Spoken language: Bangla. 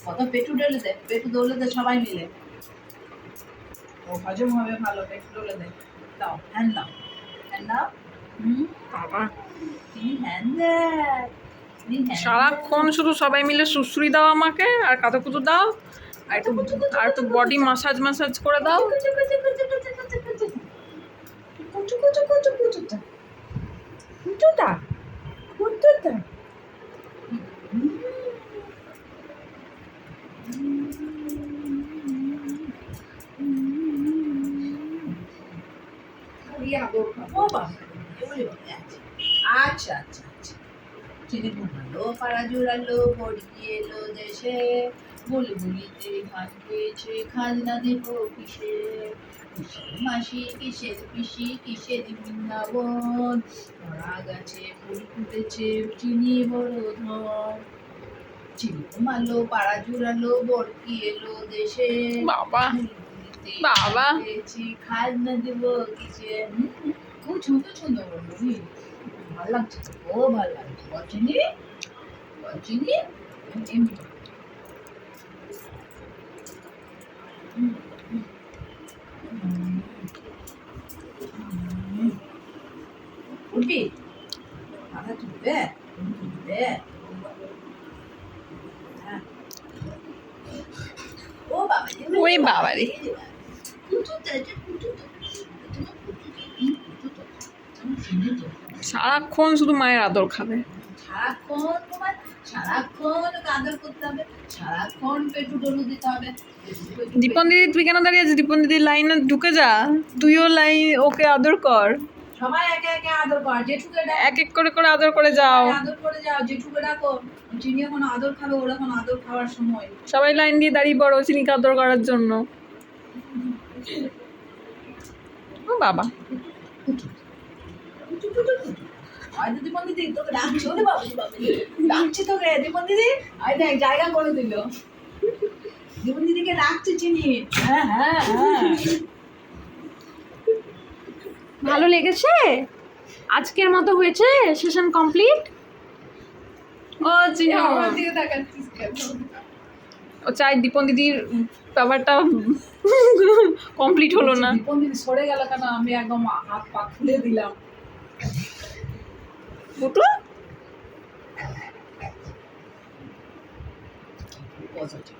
কত পেটু ডলে দে, পেটু ডলে দে সবাই মিলে। ও হজম হবে ভালো, পেটু ডলে দে। দাও, হ্যান্ড দাও, হ্যান্ড দাও। বাবা তিনি হ্যান্ড দেয়, তিনি হ্যান্ড সারাক্ষণ শুধু সবাই মিলে সুশ্রী দাও আমাকে, আর কাতুকুতু দাও, আর একটু বডি মাসাজ মাসাজ করে দাও। আচ্ছা আচ্ছা আচ্ছা, চিনি ঘুমালো, পাড়া জোড়ালো, বড়ি এলো দেশে, বুলবুলিতে গান পেয়েছে, খাজনা দেব কিসে, কিসের মাসি, কিসের পিসি, কিসের বৃন্দাবন, মরা গাছে ফুল ফুটেছে, চিনি বড় ধন, চিনি ঘুমালো, পাড়া জোড়ালো, বড়ি এলো দেশে, বাবা বুলবুলিতে বাবা। গান পেয়েছি, খাজনা দেব কিসে। খুব সুন্দর সুন্দর বলবি, ভালো লাগছে তো, ও ভালো লাগছে। বলছিনি বলছিনি উঠবি, মাথা তুলবে, তুলবে। হ্যাঁ। ও বাবা রে, ওরে বাবা রে। সারাক্ষণ শুধু মায়ের আদর খাবে। সারাক্ষণ তোমার, সারাক্ষণ আদর করতে হবে, সারাক্ষণ পেটু ডলু দিতে হবে। দীপন দিদি তুই কেন দাঁড়িয়ে আছিস? দীপন দিদির লাইনে ঢুকে যা, তুইও লাইন ওকে আদর কর। সবাই একে একে আদর কর, জেঠুকে ডাক, এক এক করে করে আদর করে যাও। আদর করে যাও, জেঠুকে ডাকো। চিনি এখন আদর খাবে, ওর এখন আদর খাওয়ার সময়। সবাই লাইন দিয়ে দাঁড়িয়ে পড়ো চিনিকে আদর করার জন্য। ও বাবা হয়তো দীপন দিদি তোকে ডাকছে, ওরে বাবা ডাকছে তোকে দীপন দিদি, আয় দেখ জায়গা করে দিল। দীপন দিদিকে ডাকছে চিনি। হ্যাঁ হ্যাঁ হ্যাঁ। ভালো লেগেছে? আজকের মতো হয়েছে সেশন কমপ্লিট? ও চিনি আমার দিকে তাকাচ্ছিস কেন? ও চাই দীপন দিদির ব্যাপারটা কমপ্লিট হলো না। দীপন দিদি সরে গেল কেন? আমি একদম হাত পা খুলে দিলাম। ফুটু পজিটিভ